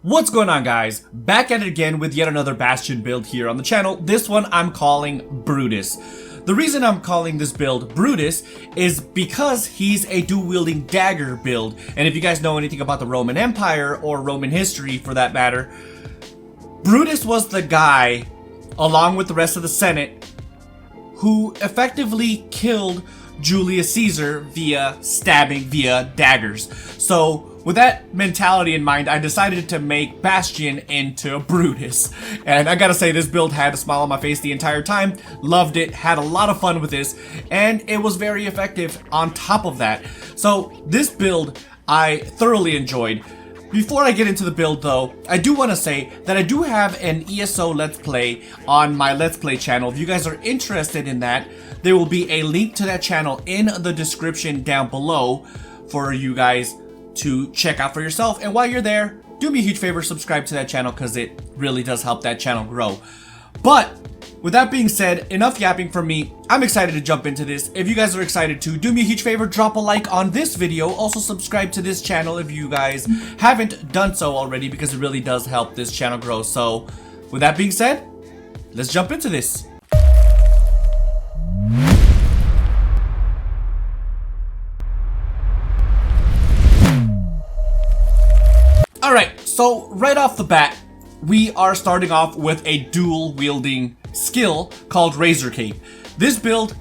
What's going on, guys? Back at it again with yet another Bastion build here on the channel. This one I'm calling Brutus. The reason I'm calling this build Brutus is because he's a dual-wielding dagger build. And if you guys know anything about the Roman Empire, or Roman history for that matter, Brutus was the guy, along with the rest of the Senate, who effectively killed Julius Caesar via stabbing via daggers. So with that mentality in mind, I decided to make Bastian into Brutus. And I gotta say, this build had a smile on my face the entire time. Loved it, had a lot of fun with this, and it was very effective on top of that. So this build I thoroughly enjoyed. Before I get into the build though, I do want to say that I do have an ESO Let's Play on my Let's Play channel. If you guys are interested in that, there will be a link to that channel in the description down below for you guys to check out for yourself. And while you're there, do me a huge favor, subscribe to that channel because it really does help that channel grow. But with that being said, enough yapping from me. I'm excited to jump into this. If you guys are excited too, do me a huge favor, drop a like on this video. Also subscribe to this channel if you guys haven't done so already, because it really does help this channel grow. So with that being said, let's jump into this. Alright, so right off the bat, we are starting off with a dual-wielding skill called Razor Cape. This build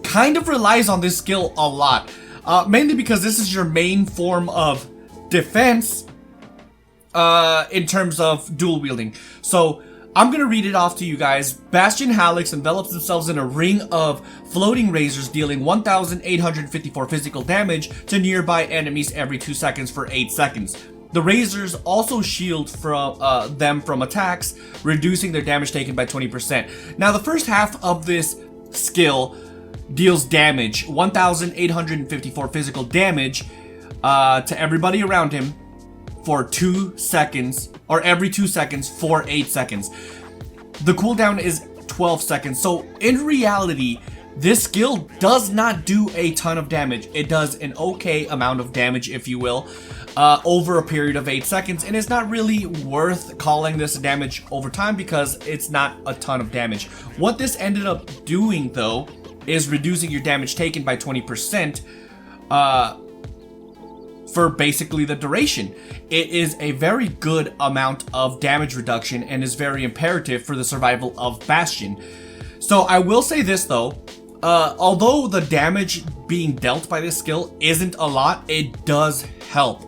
kind of relies on this skill a lot, mainly because this is your main form of defense in terms of dual-wielding. So I'm going to read it off to you guys. Bastian Hallex envelops themselves in a ring of floating razors, dealing 1,854 physical damage to nearby enemies every 2 seconds for 8 seconds. The razors also shield from them from attacks, reducing their damage taken by 20%. Now, the first half of this skill deals damage, 1,854 physical damage to everybody around him for 2 seconds, or every 2 seconds for 8 seconds. The cooldown is 12 seconds. So in reality, this skill does not do a ton of damage. It does an okay amount of damage, if you will, over a period of 8 seconds, and it's not really worth calling this a damage over time because it's not a ton of damage. What this ended up doing though is reducing your damage taken by 20% for basically the duration. It is a very good amount of damage reduction and is very imperative for the survival of Bastion. So I will say this though, although the damage being dealt by this skill isn't a lot, it does help.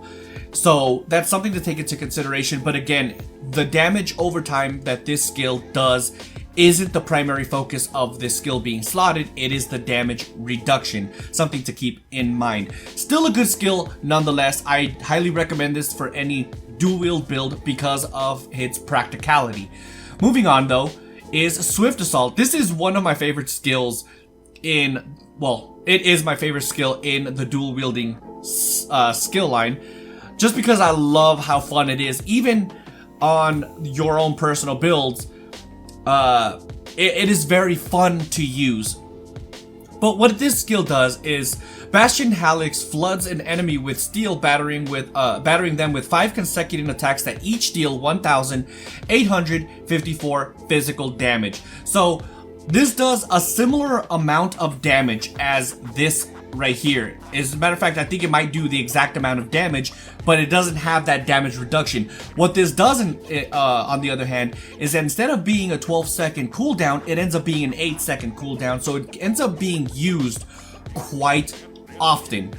So that's something to take into consideration. But again, the damage over time that this skill does isn't the primary focus of this skill being slotted. It is the damage reduction, something to keep in mind. Still a good skill nonetheless. I highly recommend this for any dual wield build because of its practicality. Moving on though is Swift Assault. This is one of my favorite skills in, well, it is my favorite skill in the dual wielding skill line, just because I love how fun it is. Even on your own personal builds, it is very fun to use. But what this skill does is Bastian Hallex floods an enemy with steel, battering them with 5 consecutive attacks that each deal 1,854 physical damage. So this does a similar amount of damage as this right here. As a matter of fact, I think it might do the exact amount of damage, but it doesn't have that damage reduction. What this doesn't, on the other hand, is that instead of being a 12-second cooldown, it ends up being an 8-second cooldown. So it ends up being used quite often.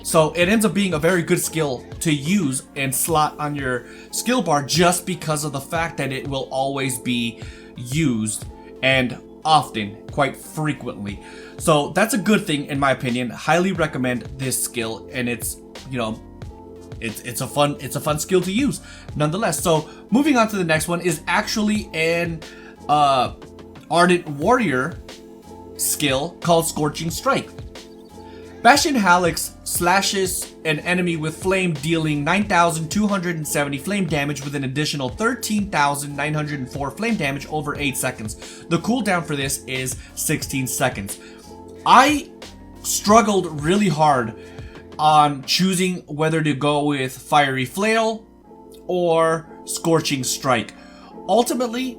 So it ends up being a very good skill to use and slot on your skill bar, just because of the fact that it will always be used and often, quite frequently. So that's a good thing in my opinion. Highly recommend this skill, and it's, you know, it's a fun skill to use nonetheless. So moving on to the next one is actually an Ardent Warrior skill called Scorching Strike. Bastian Hallex slashes an enemy with flame, dealing 9,270 flame damage with an additional 13,904 flame damage over 8 seconds. The cooldown for this is 16 seconds. I struggled really hard on choosing whether to go with Fiery Flail or Scorching Strike. Ultimately,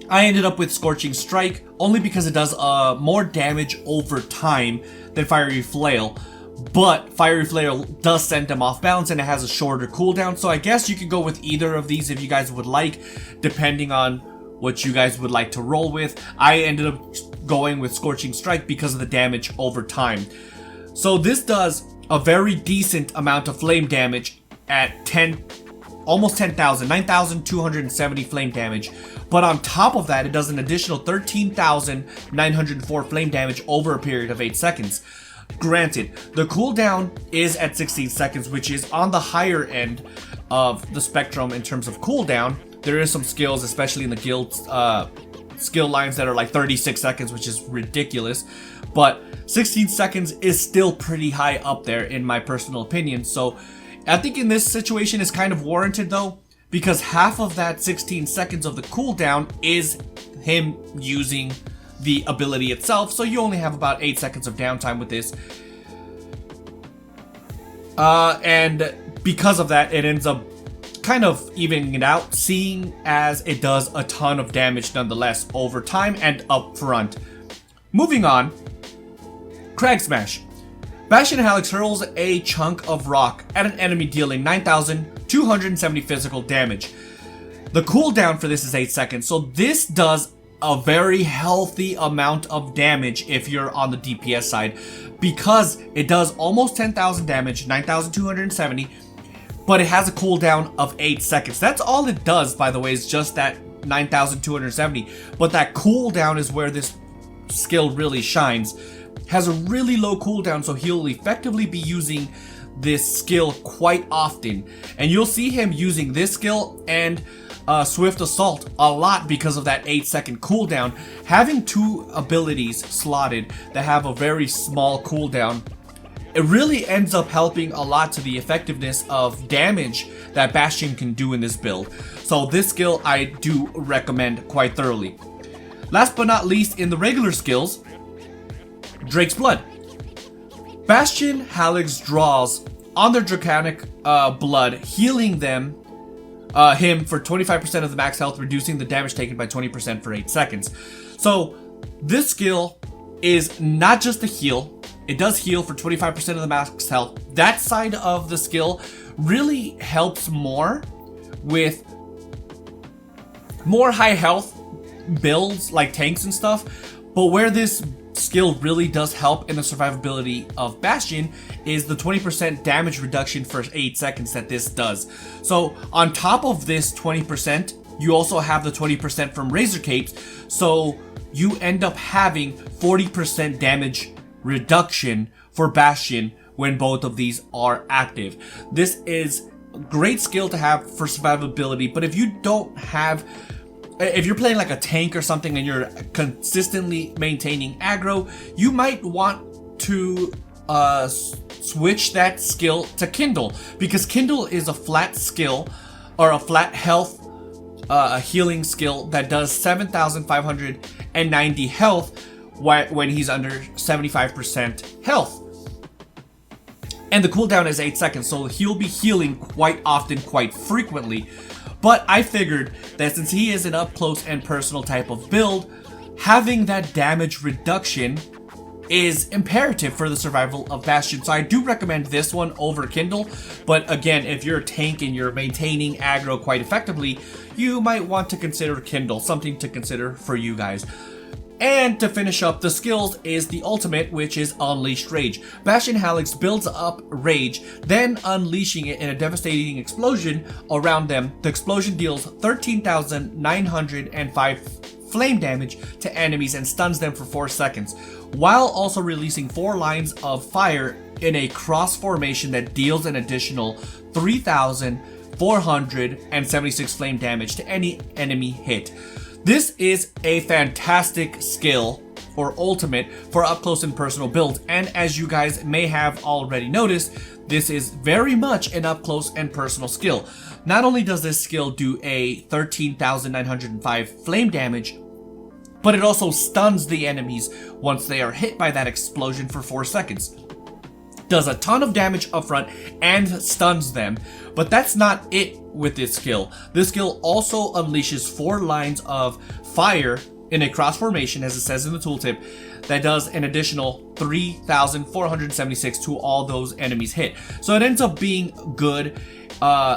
I ended up with Scorching Strike only because it does more damage over time than Fiery Flail. But Fiery Flail does send them off balance and it has a shorter cooldown. So I guess you could go with either of these if you guys would like, depending on what you guys would like to roll with. I ended up going with Scorching Strike because of the damage over time. So this does a very decent amount of flame damage at almost 10,000, 9,270 flame damage. But on top of that, it does an additional 13,904 flame damage over a period of 8 seconds. Granted, the cooldown is at 16 seconds, which is on the higher end of the spectrum in terms of cooldown. There is some skills, especially in the guild skill lines, that are like 36 seconds, which is ridiculous. But 16 seconds is still pretty high up there in my personal opinion. So I think in this situation it's kind of warranted though, because half of that 16 seconds of the cooldown is him using the ability itself, so you only have about 8 seconds of downtime with this. And because of that, it ends up kind of evening it out, seeing as it does a ton of damage nonetheless over time and up front. Moving on, Crag Smash. Bastian Halix hurls a chunk of rock at an enemy, dealing 9,270 physical damage. The cooldown for this is 8 seconds, so this does a very healthy amount of damage if you're on the DPS side, because it does almost 10,000 damage, 9,270, but it has a cooldown of 8 seconds. That's all it does, by the way, is just that 9,270, but that cooldown is where this skill really shines. Has a really low cooldown, so he'll effectively be using this skill quite often, and you'll see him using this skill and Swift Assault a lot because of that 8-second cooldown. Having two abilities slotted that have a very small cooldown, it really ends up helping a lot to the effectiveness of damage that Bastian can do in this build. So this skill I do recommend quite thoroughly. Last but not least, in the regular skills, Drake's Blood. Bastian Halix draws on their Draconic blood, healing him for 25% of the max health, reducing the damage taken by 20% for 8 seconds. So this skill is not just a heal, it does heal for 25% of the max health. That side of the skill really helps more with more high health builds like tanks and stuff, but where this skill really does help in the survivability of Bastion is the 20% damage reduction for 8 seconds that this does. So on top of this 20%, you also have the 20% from Razor Capes, so you end up having 40% damage reduction for Bastion when both of these are active. This is a great skill to have for survivability, but if you don't have, if you're playing like a tank or something and you're consistently maintaining aggro, you might want to switch that skill to Kindle, because Kindle is a flat skill or a flat health healing skill that does 7,590 health when he's under 75% health. And the cooldown is 8 seconds, so he'll be healing quite often, quite frequently. But I figured that since he is an up-close and personal type of build, having that damage reduction is imperative for the survival of Bastion. So I do recommend this one over Kindle. But again, if you're a tank and you're maintaining aggro quite effectively, you might want to consider Kindle, something to consider for you guys. And to finish up the skills is the ultimate, which is Unleashed Rage. Bastian Halix builds up Rage, then unleashing it in a devastating explosion around them. The explosion deals 13,905 flame damage to enemies and stuns them for 4 seconds, while also releasing 4 lines of fire in a cross formation that deals an additional 3,476 flame damage to any enemy hit. This is a fantastic skill or ultimate for up close and personal builds, and as you guys may have already noticed, this is very much an up close and personal skill. Not only does this skill do a 13,905 flame damage, but it also stuns the enemies once they are hit by that explosion for 4 seconds. does a ton of damage up front and stuns them. But that's not it with this skill. This skill also unleashes 4 lines of fire in a cross formation, as it says in the tooltip, that does an additional 3,476 to all those enemies hit. So it ends up being good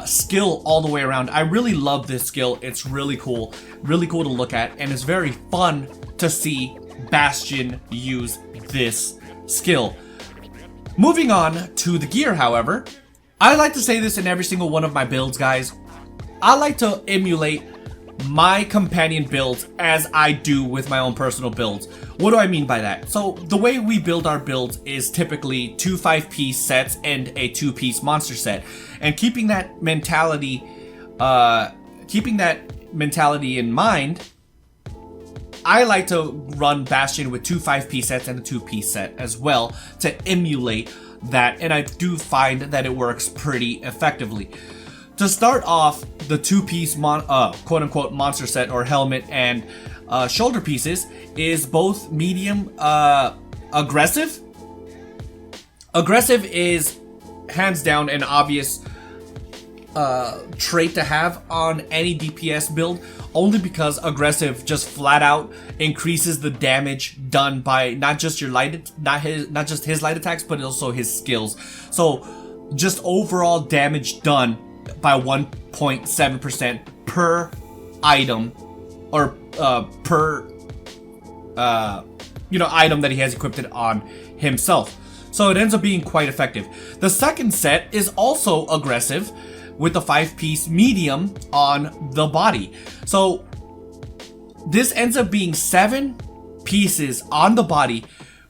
skill all the way around. I really love this skill. It's really cool to look at, and it's very fun to see Bastion use this skill. Moving on to the gear, however, I like to say this in every single one of my builds, guys. I like to emulate my companion builds as I do with my own personal builds. What do I mean by that? So the way we build our builds is typically 2 5-piece sets and a 2-piece monster set. And keeping that mentality in mind, I like to run Bastion with 2 5-piece sets and a 2-piece set as well to emulate that, and I do find that it works pretty effectively. To start off, the 2-piece quote-unquote monster set or helmet and shoulder pieces is both medium aggressive. Aggressive is hands down an obvious trait to have on any DPS build, only because aggressive just flat out increases the damage done by not just his light attacks, but also his skills. So just overall damage done by 1.7% per item, or per item that he has equipped it on himself. So it ends up being quite effective. The second set is also aggressive with the 5-piece medium on the body. So this ends up being 7 pieces on the body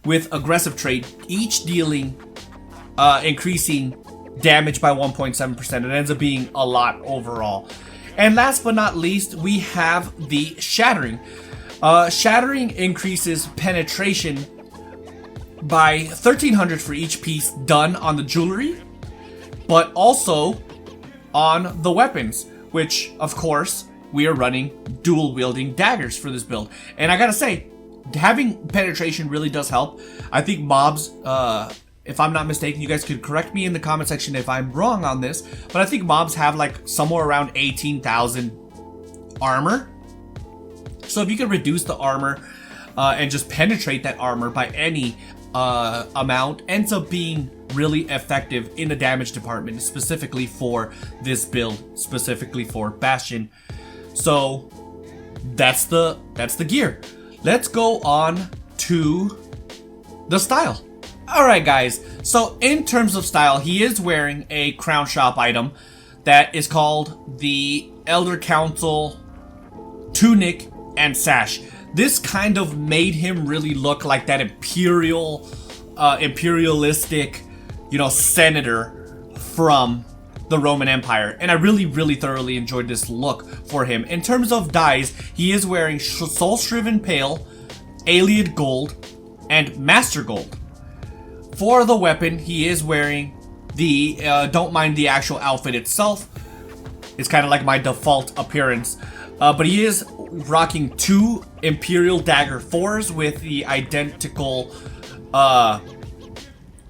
with aggressive trait, each dealing increasing damage by 1.7%. It ends up being a lot overall. And last but not least, we have the shattering. Shattering increases penetration by 1,300 for each piece done on the jewelry, but also on the weapons, which of course we are running dual wielding daggers for this build. And I gotta say, having penetration really does help. I think mobs, if I'm not mistaken, you guys could correct me in the comment section if I'm wrong on this, but I think mobs have like somewhere around 18,000 armor. So if you can reduce the armor and just penetrate that armor by any amount, ends up being really effective in the damage department, specifically for this build, specifically for Bastion. So that's the gear. Let's go on to the style. Alright guys, so in terms of style, he is wearing a Crown Shop item that is called the Elder Council Tunic and Sash. This kind of made him really look like that imperialistic, senator from the Roman Empire. And I really thoroughly enjoyed this look for him. In terms of dyes, he is wearing Soul Shriven Pale, Alien Gold, and Master Gold. For the weapon, he is wearing the, don't mind the actual outfit itself. It's kind of like my default appearance. But he is rocking 2 Imperial Dagger 4s with the identical,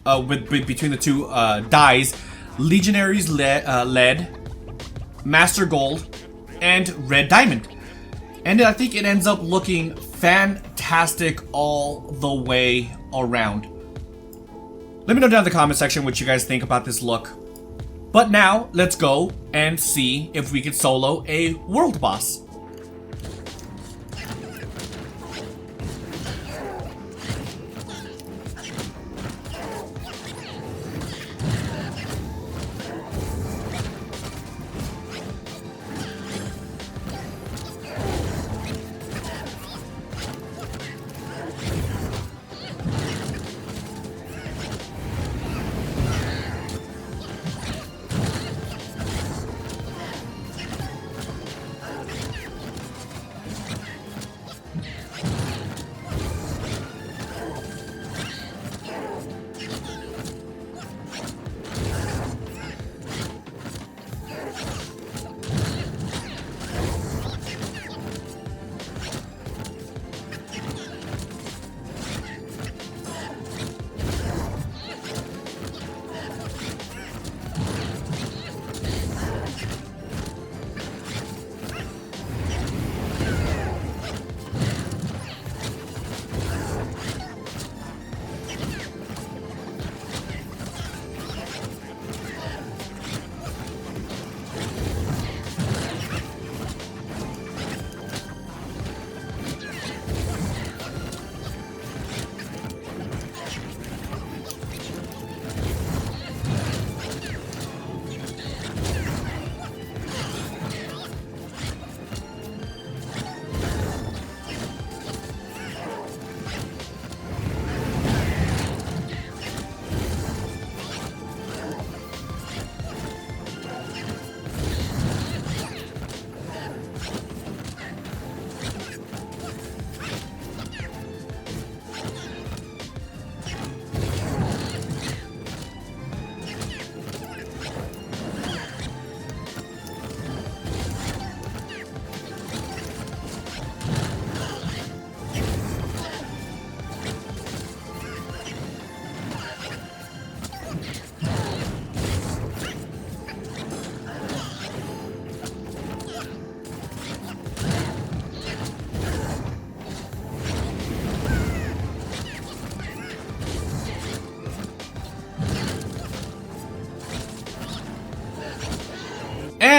between the 2 dyes. Legionaries lead, Master Gold, and Red Diamond. And I think it ends up looking fantastic all the way around. Let me know down in the comment section what you guys think about this look. But now, let's go and see if we can solo a world boss.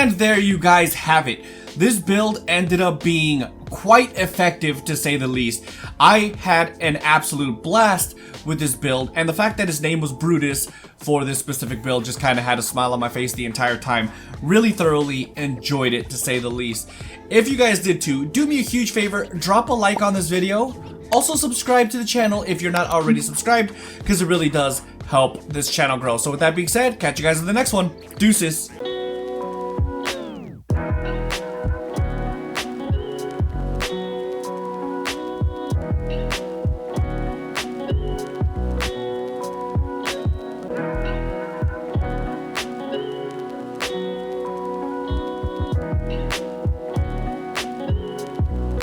And there you guys have it. This build ended up being quite effective, to say the least. I had an absolute blast with this build, and the fact that his name was Brutus for this specific build just kind of had a smile on my face the entire time. Really thoroughly enjoyed it, to say the least. If you guys did too, do me a huge favor, drop a like on this video. Also subscribe to the channel if you're not already subscribed, because it really does help this channel grow. So with that being said, catch you guys in the next one. Deuces.